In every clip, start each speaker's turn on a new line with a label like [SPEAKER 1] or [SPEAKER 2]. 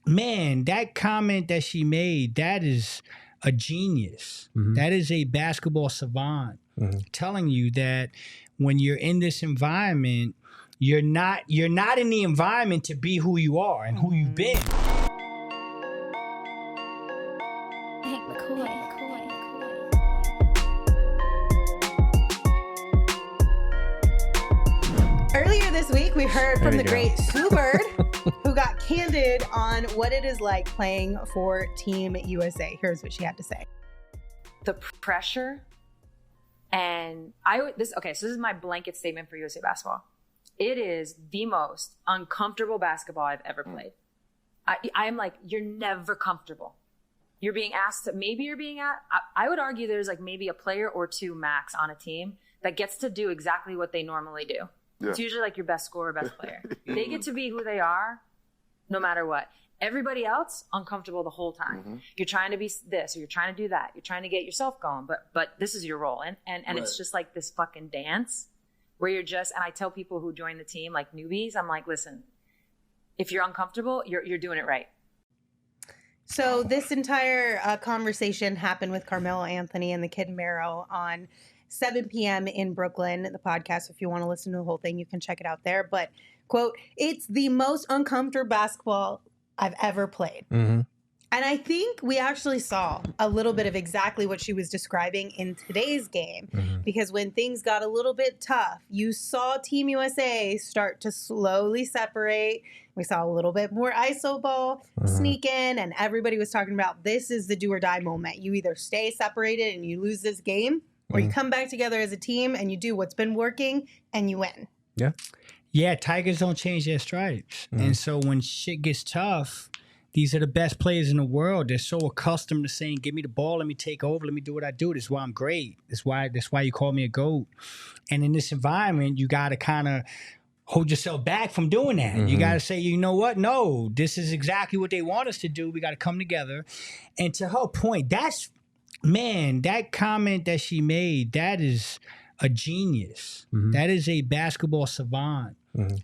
[SPEAKER 1] man, that comment that she made, that is a genius. That is a basketball savant telling you that when you're in this environment, you're not in the environment to be who you are and who you've been.
[SPEAKER 2] Earlier this week, we heard from the great Sue Bird, who got candid on what it is like playing for Team USA. Here's what she had to say.
[SPEAKER 3] The pressure, and so this is my blanket statement for USA basketball. It is the most uncomfortable basketball I've ever played. I'm like, you're never comfortable. You're being asked to, I would argue there's like maybe a player or two max on a team that gets to do exactly what they normally do. Yeah. It's usually like your best scorer, best player. They get to be who they are no matter what. Everybody else, uncomfortable the whole time. You're trying to be this or you're trying to do that. You're trying to get yourself going, but this is your role. And right. It's just like this fucking dance where you're just, and I tell people who join the team, like newbies, I'm like, listen, if you're uncomfortable, you're doing it right.
[SPEAKER 2] So this entire conversation happened with Carmelo Anthony and the Kid Mero on 7 p.m. in Brooklyn. The podcast, if you want to listen to the whole thing, you can check it out there. But, quote, it's the most uncomfortable basketball I've ever played. And I think we actually saw a little bit of exactly what she was describing in today's game. Because when things got a little bit tough, you saw Team USA start to slowly separate. We saw a little bit more iso ball sneak in, and everybody was talking about this is the do or die moment. You either stay separated and you lose this game, or you come back together as a team and you do what's been working and you win.
[SPEAKER 1] Yeah, Tigers don't change their stripes. And so when shit gets tough, these are the best players in the world. They're so accustomed to saying, give me the ball, let me take over, let me do what I do. That's why I'm great. That's why you call me a GOAT. And in this environment, you got to kind of hold yourself back from doing that. You got to say, you know what? No, this is exactly what they want us to do. We got to come together. And to her point, that comment that she made, that is a genius. That is a basketball savant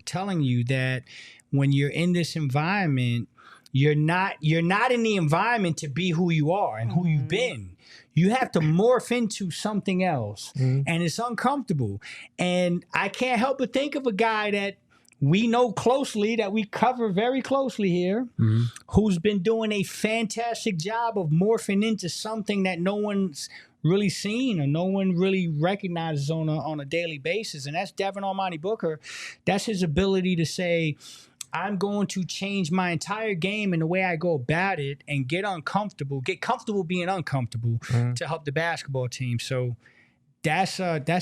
[SPEAKER 1] telling you that when you're in this environment, you're not in the environment to be who you are and who you've been. You have to morph into something else, and it's uncomfortable. And I can't help but think of a guy that we know closely, that we cover very closely here, who's been doing a fantastic job of morphing into something that no one's really seen or no one really recognizes on a daily basis. And that's Devin Booker. That's his ability to say, I'm going to change my entire game and the way I go about it and get comfortable being uncomfortable to help the basketball team. So that's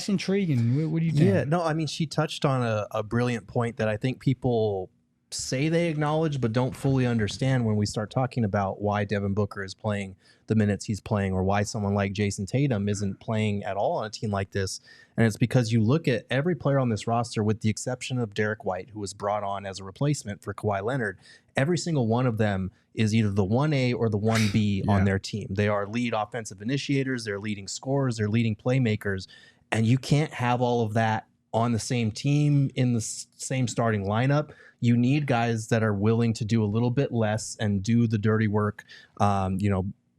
[SPEAKER 1] intriguing. What do you think?
[SPEAKER 4] Yeah, no, I mean, she touched on a brilliant point that I think people say they acknowledge but don't fully understand when we start talking about why Devin Booker is playing the minutes he's playing, or why someone like Jason Tatum isn't playing at all on a team like this. And it's because you look at every player on this roster, with the exception of Derek White, who was brought on as a replacement for Kawhi Leonard. Every single one of them is either the 1A or the 1B on their team. They are lead offensive initiators, they're leading scorers, they're leading playmakers, and you can't have all of that on the same team in the same starting lineup. You need guys that are willing to do a little bit less and do the dirty work,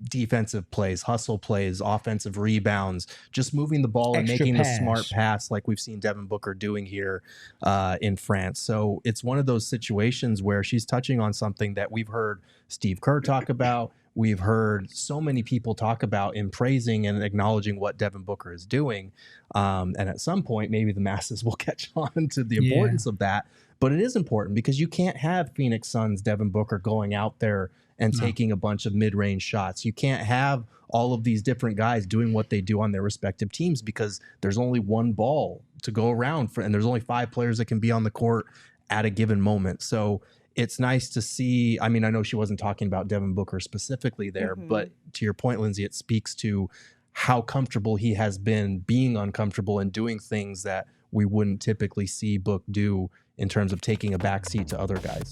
[SPEAKER 4] defensive plays, hustle plays, offensive rebounds, just moving the ball and making the smart pass like we've seen Devin Booker doing here in France. So it's one of those situations where she's touching on something that we've heard Steve Kerr talk about. We've heard so many people talk about in praising and acknowledging what Devin Booker is doing. And at some point, maybe the masses will catch on to the importance of that. But it is important because you can't have Phoenix Suns Devin Booker going out there and taking a bunch of mid-range shots. You can't have all of these different guys doing what they do on their respective teams because there's only one ball to go around and there's only 5 players that can be on the court at a given moment. So it's nice to see. I mean, I know she wasn't talking about Devin Booker specifically there, but to your point, Lindsay, it speaks to how comfortable he has been being uncomfortable and doing things that we wouldn't typically see Book do in terms of taking a backseat to other guys.